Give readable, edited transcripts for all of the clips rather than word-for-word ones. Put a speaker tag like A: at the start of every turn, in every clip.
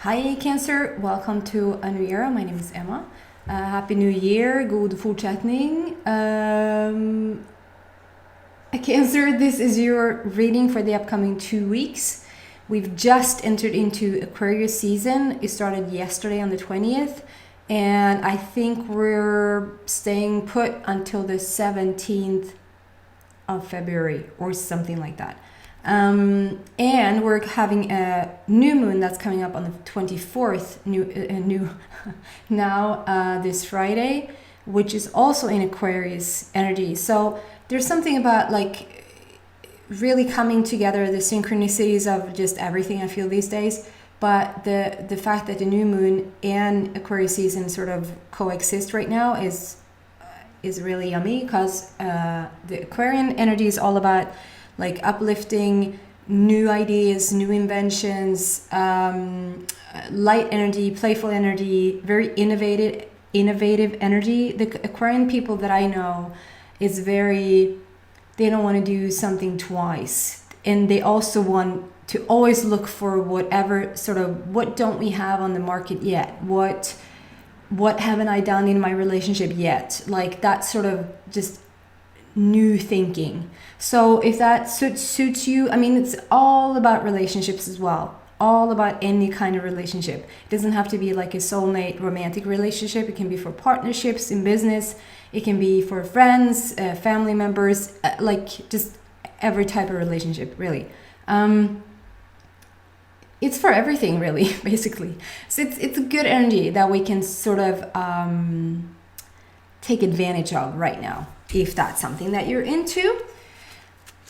A: Hi Cancer, welcome to a new era. My name is Emma. Happy New Year, god fortsättning. Cancer, this is your reading for the upcoming 2 weeks. We've just entered into Aquarius season. It started yesterday on the 20th, and I think we're staying put until the 17th of February or something like that. And we're having a new moon that's coming up on the 24th this Friday, which is also in Aquarius energy. So there's something about like really coming together, the synchronicities of just everything I feel these days. But the fact that the new moon and Aquarius season sort of coexist right now is really yummy, because the Aquarian energy is all about like uplifting, new ideas, new inventions, light energy, playful energy, very innovative energy. The Aquarian people that I know is they don't want to do something twice, and they also want to always look for whatever sort of, what don't we have on the market yet, what haven't I done in my relationship yet, like that sort of just new thinking. So if that suits you, I mean, it's all about relationships as well, all about any kind of relationship. It doesn't have to be like a soulmate romantic relationship. It can be for partnerships in business, it can be for friends, family members, like just every type of relationship, really. It's for everything, really, basically. So it's a good energy that we can sort of take advantage of right now, if that's something that you're into.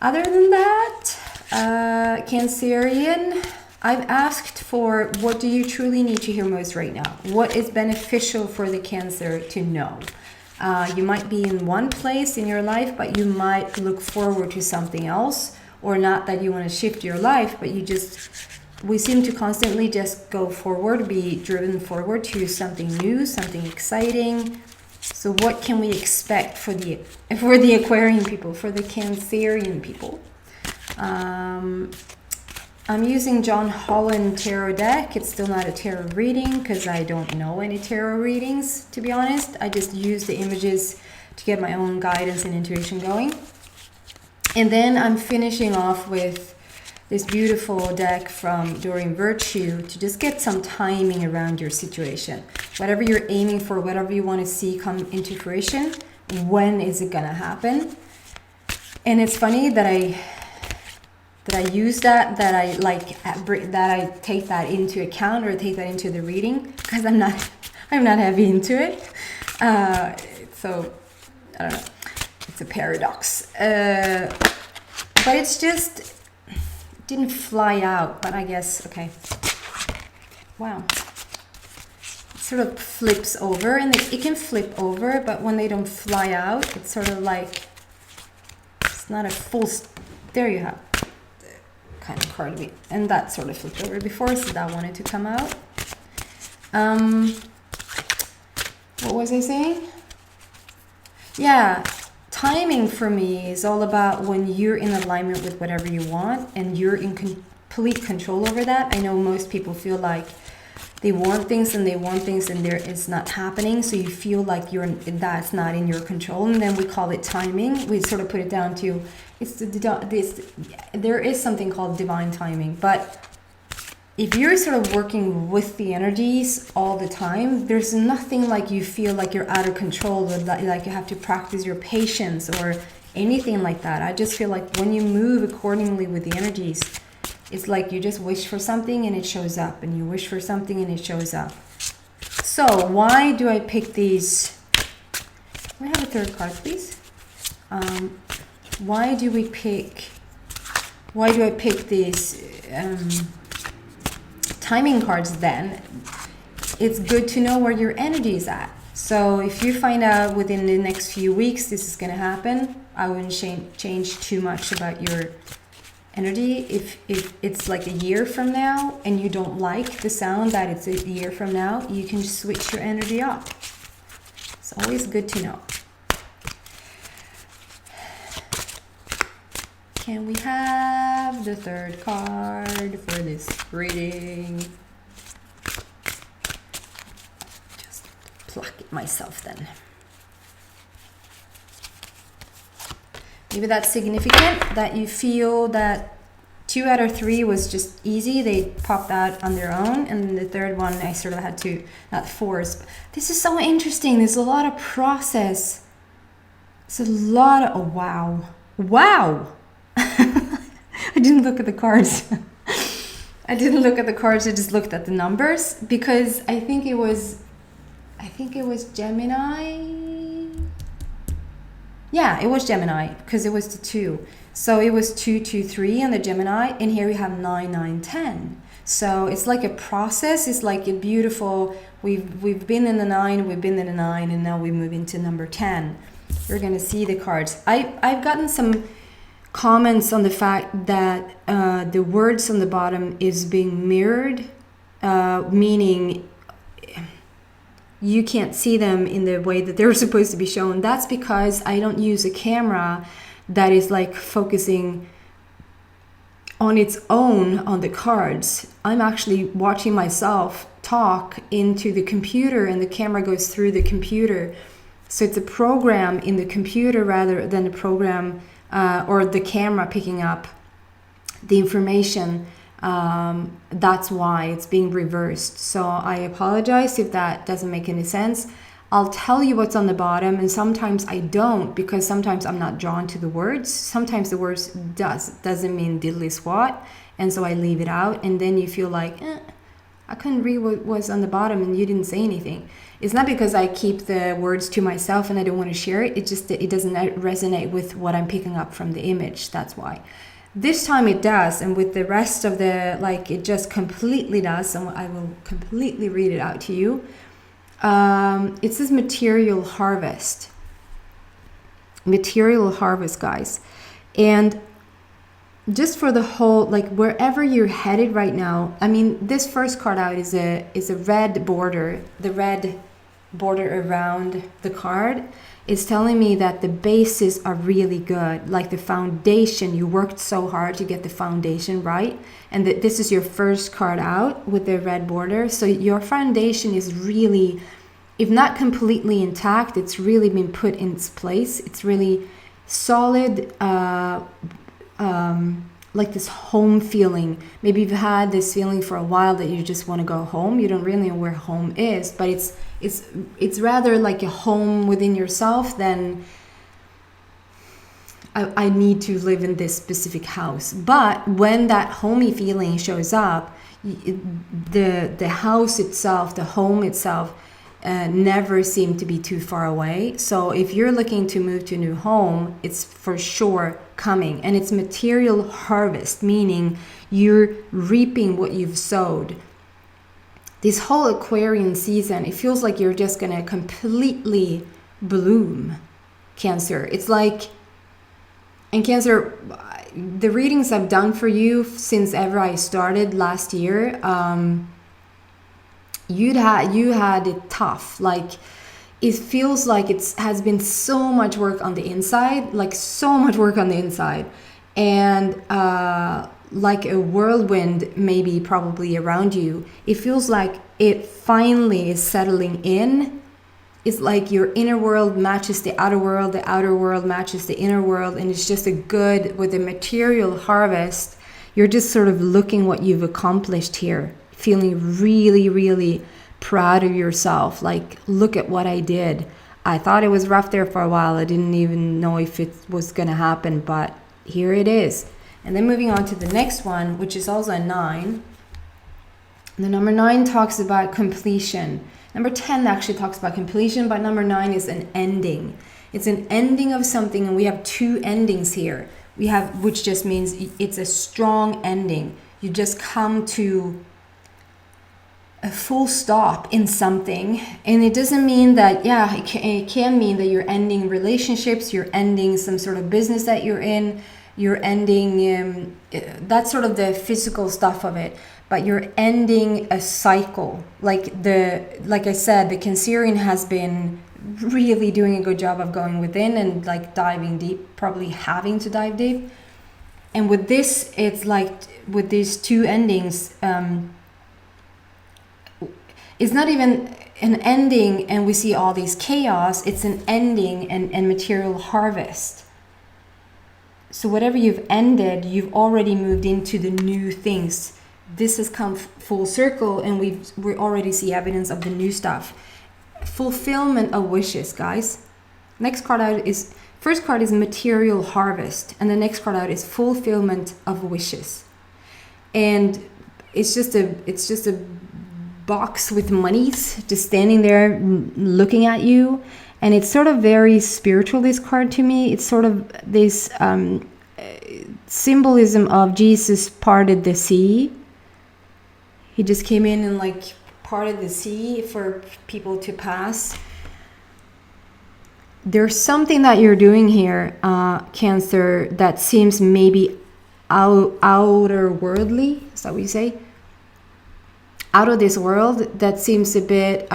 A: Other than that, Cancerian, I've asked for what do you truly need to hear most right now? What is beneficial for the Cancer to know? You might be in one place in your life, but you might look forward to something else, or not that you want to shift your life, but we seem to constantly just go forward, be driven forward to something new, something exciting. So what can we expect for the Aquarian people, for the Cancerian people? I'm using John Holland tarot deck. It's still not a tarot reading because I don't know any tarot readings, to be honest. I just use the images to get my own guidance and intuition going. And then I'm finishing off with this beautiful deck from Doreen Virtue to just get some timing around your situation. Whatever you're aiming for, whatever you want to see come into fruition, when is it gonna happen? And it's funny that I use that I take that into account, or take that into the reading, because I'm not heavy into it. So I don't know. It's a paradox. But it's just didn't fly out, but I guess, okay. Wow. It sort of flips over, and it can flip over, but when they don't fly out, it's sort of like, it's not a full, there you have the kind of card, and that sort of flipped over before, so that wanted to come out. What was I saying? Yeah. Timing for me is all about when you're in alignment with whatever you want and you're in complete control over that. I know most people feel like they want things and it's not happening, so you feel like that's not in your control, and then we call it timing. We sort of put it down to there is something called divine timing. But if you're sort of working with the energies all the time, there's nothing like you feel like you're out of control, or like you have to practice your patience or anything like that. I just feel like when you move accordingly with the energies, it's like you just wish for something and it shows up, and you wish for something and it shows up. So why do I pick these? Can we have a third card, please? Why do I pick these timing cards then? It's good to know where your energy is at. So if you find out within the next few weeks this is going to happen, I wouldn't change too much about your energy. If it's like a year from now and you don't like the sound that it's a year from now, you can switch your energy up. It's always good to know. Can we have the third card for this reading? myself then. Maybe that's significant, that you feel that 2 out of 3 was just easy. They popped out on their own. And the third one, I sort of had to, not force. But this is so interesting. There's a lot of process. It's a lot of, oh, wow. Wow. I didn't look at the cards. I didn't look at the cards. I just looked at the numbers because I think it was Gemini. Yeah, it was Gemini because it was the 2. So it was 2, 2, 3 on the Gemini, and here we have 9, 9, 10. So it's like a process. It's like a beautiful. We've been in the 9, we've been in the 9, and now we move into number 10. You're gonna see the cards. I've gotten some comments on the fact that the words on the bottom is being mirrored, meaning you can't see them in the way that they're supposed to be shown. That's because I don't use a camera that is like focusing on its own on the cards. I'm actually watching myself talk into the computer, and the camera goes through the computer. So it's a program in the computer rather than a program or the camera picking up the information. That's why it's being reversed. So I apologize if that doesn't make any sense. I'll tell you what's on the bottom, and sometimes I don't, because sometimes I'm not drawn to the words. Sometimes the words doesn't mean diddly squat, and so I leave it out, and then you feel like, I couldn't read what was on the bottom and you didn't say anything. It's not because I keep the words to myself and I don't want to share it. It's just that it doesn't resonate with what I'm picking up from the image. That's why. This time it does, and with the rest of the, like, it just completely does, and I will completely read it out to you. It says material harvest. Material harvest, guys. And just for the whole, like, wherever you're headed right now, I mean, this first card out is a red border. The red border around the card is telling me that the bases are really good. Like the foundation, you worked so hard to get the foundation right. And that this is your first card out with the red border. So your foundation is really, if not completely intact, it's really been put in its place. It's really solid, like this home feeling. Maybe you've had this feeling for a while that you just want to go home. You don't really know where home is, but it's rather like a home within yourself than I need to live in this specific house. But when that homey feeling shows up, the house itself, the home itself, never seem to be too far away. So if you're looking to move to a new home, it's for sure coming. And it's material harvest, meaning you're reaping what you've sowed. This whole Aquarian season, it feels like you're just gonna completely bloom, Cancer. It's like, and Cancer, the readings I've done for you since ever I started last year, you had it tough. Like, it feels like it has been so much work on the inside, like so much work on the inside, and like a whirlwind maybe probably around you. It feels like it finally is settling in. It's like your inner world matches the outer world matches the inner world, and it's just a good, with the material harvest, you're just sort of looking what you've accomplished here, feeling really, really proud of yourself. Like, look at what I did. I thought it was rough there for a while. I didn't even know if it was going to happen, but here it is. And then moving on to the next one, which is also a 9. The number 9 talks about completion. Number 10 actually talks about completion, but number 9 is an ending. It's an ending of something, and we have 2 endings here. We have, which just means it's a strong ending. You just come to a full stop in something, and it doesn't mean that, it can mean that you're ending relationships, you're ending some sort of business that you're in, you're ending, that's sort of the physical stuff of it, but you're ending a cycle. Like I said, the Cancerian has been really doing a good job of going within and like diving deep, probably having to dive deep. And with this, it's like with these 2 endings, it's not even, an ending, and we see all these chaos. It's an ending and material harvest. So whatever you've ended, you've already moved into the new things. This has come full circle, and we already see evidence of the new stuff. Fulfillment of wishes, guys. Next card out is, first card is material harvest, and the next card out is fulfillment of wishes. And it's just a box with monies just standing there looking at you. And it's sort of very spiritual, this card, to me. It's sort of this symbolism of Jesus parted the sea. He just came in and like parted the sea for people to pass. There's something that you're doing here, Cancer, that seems maybe outer worldly. Is that what you say? Out of this world. That seems a bit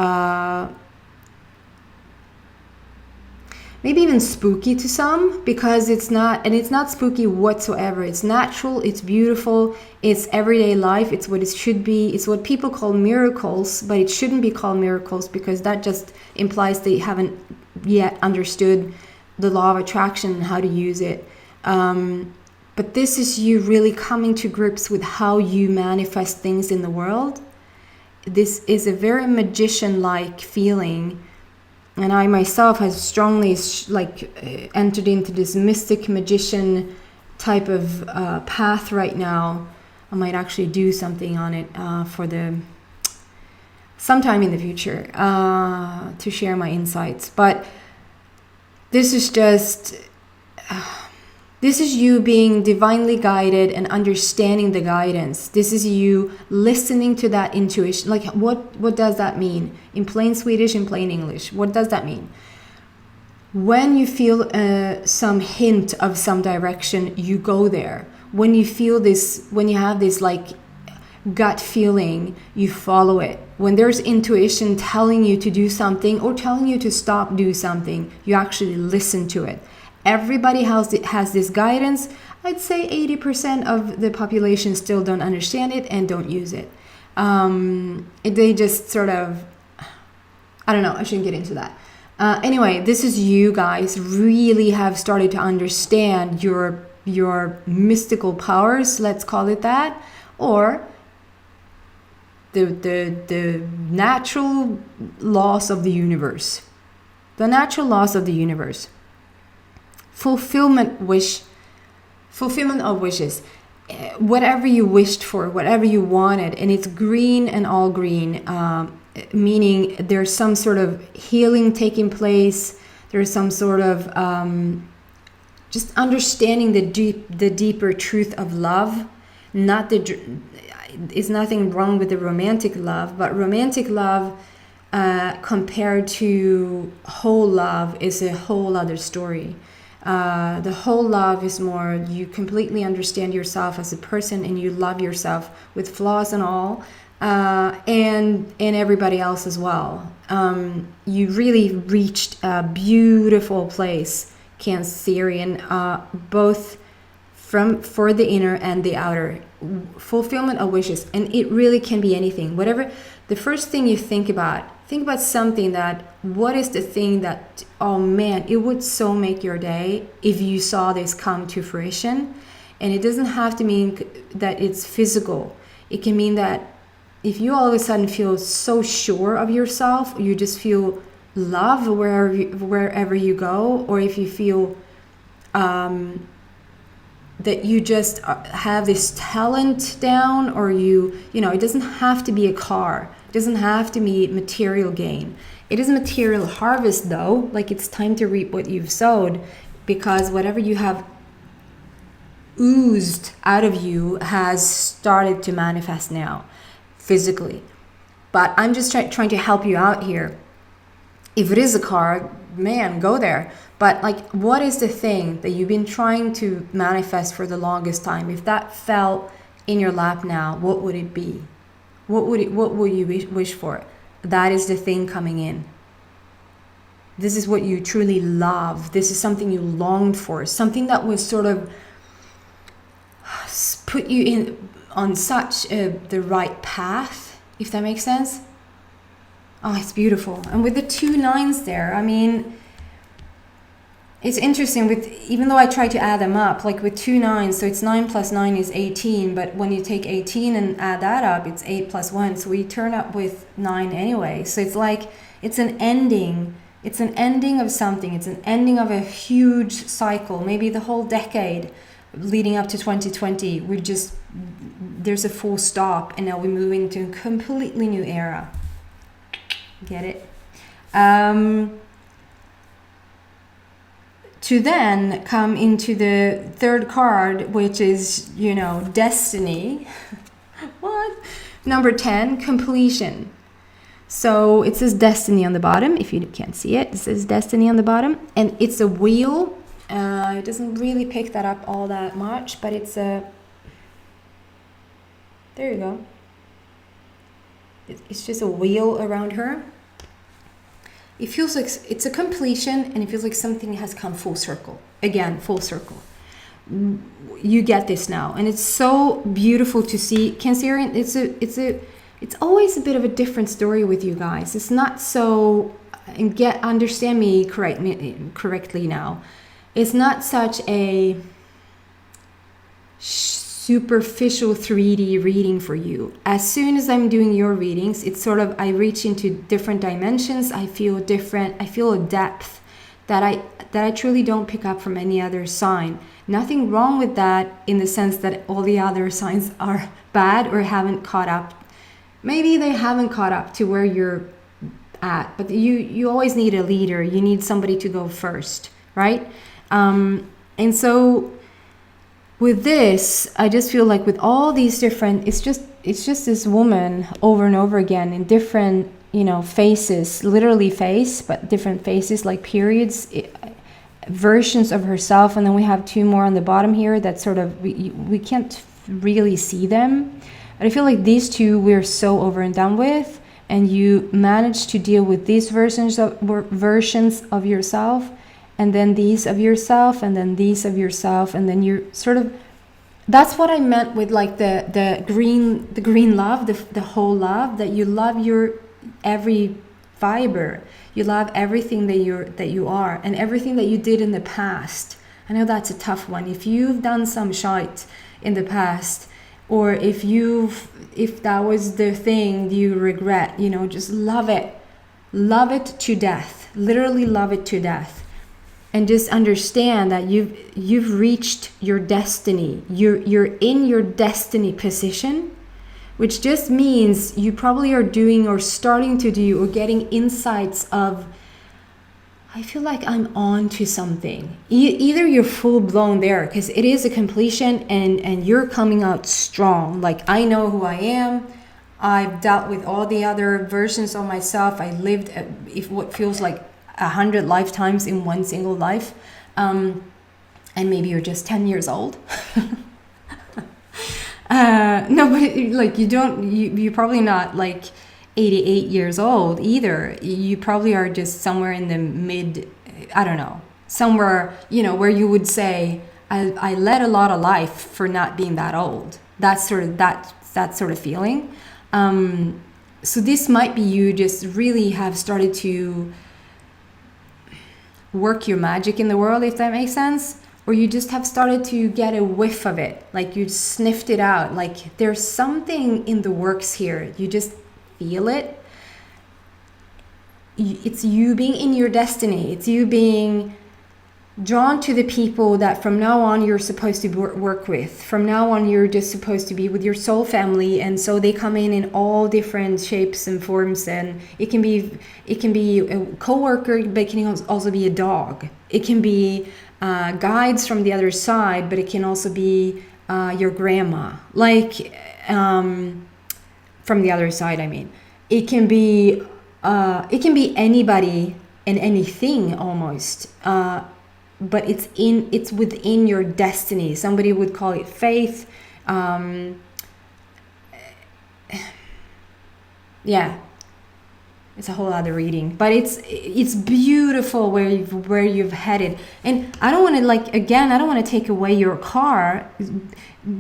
A: maybe even spooky to some, because it's not spooky whatsoever. It's natural, it's beautiful, it's everyday life, it's what it should be. It's what people call miracles, but it shouldn't be called miracles, because that just implies they haven't yet understood the law of attraction and how to use it. But this is you really coming to grips with how you manifest things in the world. This is a very magician-like feeling. And I myself have strongly entered into this mystic magician type of path right now. I might actually do something on it for sometime in the future to share my insights. But this is just this is you being divinely guided and understanding the guidance. This is you listening to that intuition. Like, what does that mean? In plain Swedish, in plain English, what does that mean? When you feel some hint of some direction, you go there. When you feel this, when you have this like gut feeling, you follow it. When there's intuition telling you to do something or telling you to stop do something, you actually listen to it. Everybody has this guidance. I'd say 80% of the population still don't understand it and don't use it. They just sort of, I don't know, I shouldn't get into that. Anyway, this is you guys really have started to understand your mystical powers, let's call it that, or the natural laws of the universe. The natural laws of the universe. Fulfillment of wishes. Whatever you wished for, whatever you wanted, and it's green and all green, meaning there's some sort of healing taking place. There's some sort of just understanding the deeper truth of love. It's nothing wrong with the romantic love, but romantic love compared to whole love is a whole other story. The whole love is more, you completely understand yourself as a person and you love yourself with flaws and all, and everybody else as well. You really reached a beautiful place, Cancerian, both for the inner and the outer. Fulfillment of wishes, and it really can be anything. Whatever the first thing you think about something that, what is the thing that, oh man, it would so make your day if you saw this come to fruition. And it doesn't have to mean that it's physical. It can mean that if you all of a sudden feel so sure of yourself, you just feel love wherever you go, or if you feel that you just have this talent down, or you know, it doesn't have to be a car. It doesn't have to be material gain. It is material harvest though, like it's time to reap what you've sowed, because whatever you have oozed out of you has started to manifest now, physically. But I'm just trying to help you out here. If it is a car, man, go there. But like, what is the thing that you've been trying to manifest for the longest time? If that fell in your lap now, what would it be? What would you wish for? That is the thing coming in. This is what you truly love. This is something you longed for. Something that was sort of put you in on such the right path, if that makes sense. Oh, it's beautiful. And with the 2 nines there, I mean, it's interesting with, even though I try to add them up, like with 2 nines, so it's 9 plus 9 is 18, but when you take 18 and add that up, it's 8 plus 1, so we turn up with 9 anyway. So it's like, it's an ending. It's an ending of something. It's an ending of a huge cycle, maybe the whole decade leading up to 2020. There's a full stop, and now we move into a completely new era. Get it? To then come into the third card, which is, you know, destiny. What? Number 10, completion. So it says destiny on the bottom. If you can't see it, it says destiny on the bottom. And it's a wheel. It doesn't really pick that up all that much, but it's a... There you go. It's just a wheel around her. It feels like it's a completion, and it feels like something has come full circle. Again, full circle. You get this now, and it's so beautiful to see. Cancerian, it's always a bit of a different story with you guys. It's not so, and understand me correctly now. It's not such a superficial 3D reading for you. As soon as I'm doing your readings, it's sort of, I reach into different dimensions. I feel different. I feel a depth that I truly don't pick up from any other sign. Nothing wrong with that in the sense that all the other signs are bad or haven't caught up. Maybe they haven't caught up to where you're at, but you always need a leader. You need somebody to go first, right? And so with this, I just feel like with all these different, it's just this woman over and over again in different, you know, faces, literally face, but different faces, like periods, versions of herself. And then we have 2 more on the bottom here that sort of, we can't really see them. But I feel like these 2 we're so over and done with, and you manage to deal with these versions of yourself, and then these of yourself, and then these of yourself, and then you're sort of, that's what I meant with like the green love, the whole love, that you love your every fiber, you love everything that you are, and everything that you did in the past. I know that's a tough one. If you've done some shite in the past, or if that was the thing you regret, you know, just love it to death, literally love it to death. And just understand that you've reached your destiny. You're in your destiny position, which just means you probably are doing or starting to do or getting insights of, I feel like I'm on to something. Either you're full blown there because it is a completion, and you're coming out strong. Like, I know who I am. I've dealt with all the other versions of myself. I lived what feels like 100 lifetimes in one single life, and maybe you're just 10 years old. No, but like you're probably not like 88 years old either. You probably are just somewhere in the mid, I don't know, somewhere, you know, where you would say, I led a lot of life for not being that old. That's sort of that sort of feeling. So this might be you just really have started to work your magic in the world, if that makes sense, or you just have started to get a whiff of it, like you sniffed it out, like there's something in the works here, you just feel it. It's you being in your destiny, it's you being drawn to the people that from now on you're supposed to work with. From now on you're just supposed to be with your soul family, and so they come in all different shapes and forms, and it can be a coworker, but it can also be a dog. It can be guides from the other side, but it can also be your grandma, like from the other side. I mean, it can be anybody and anything almost. But it's within your destiny. Somebody would call it faith. Yeah, it's a whole other reading, but it's beautiful where you've headed. And I don't want to take away your car.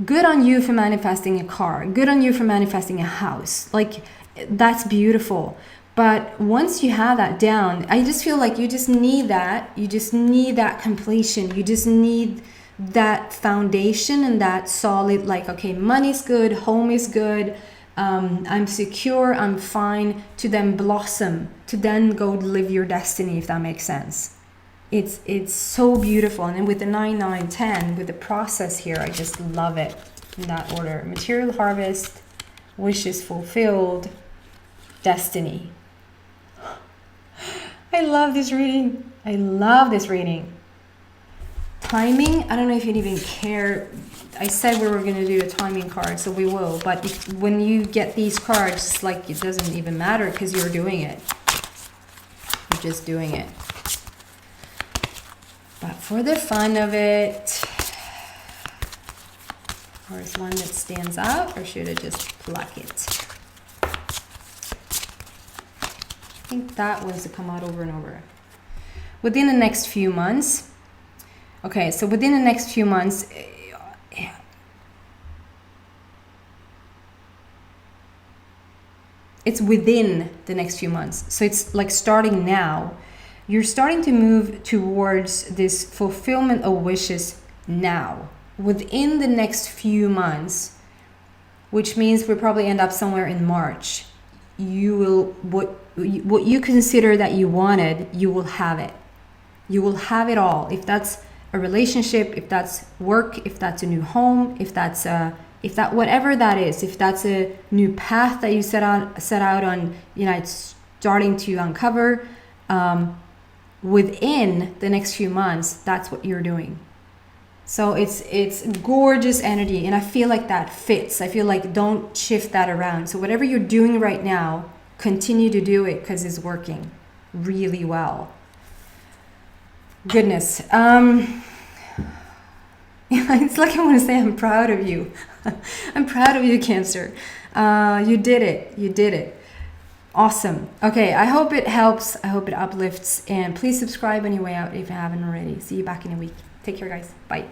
A: Good on you for manifesting a car. Good on you for manifesting a house. Like, that's beautiful. But once you have that down, I just feel like you just need that. You just need that completion. You just need that foundation and that solid, like, okay, money's good, home is good, I'm secure, I'm fine, to then blossom, to then go live your destiny, if that makes sense. It's so beautiful. And then with the 9, 9, 10, with the process here, I just love it in that order. Material harvest, wishes fulfilled, destiny. I love this reading. I love this reading. Timing, I don't know if you'd even care. I said we were going to do a timing card, so we will. But when you get these cards, it's like it doesn't even matter because you're doing it. You're just doing it. But for the fun of it, or is one that stands out, or should I just pluck it? I think that wants to come out over and over. Within the next few months. Okay, so within the next few months, it's within the next few months. So it's like starting now. You're starting to move towards this fulfillment of wishes now. Within the next few months, which means we'll probably end up somewhere in March. You will, what you consider that you wanted, you will have it. You will have it all. If that's a relationship, if that's work, if that's a new home, if that whatever that is, if that's a new path that you set out on, it's starting to uncover, within the next few months, that's what you're doing. So it's gorgeous energy, and I feel like that fits. I feel like don't shift that around. So whatever you're doing right now, continue to do it because it's working really well. Goodness. It's like I want to say I'm proud of you. I'm proud of you, Cancer. You did it. You did it. Awesome. Okay, I hope it helps. I hope it uplifts. And please subscribe on your way out if you haven't already. See you back in a week. Take care, guys. Bye.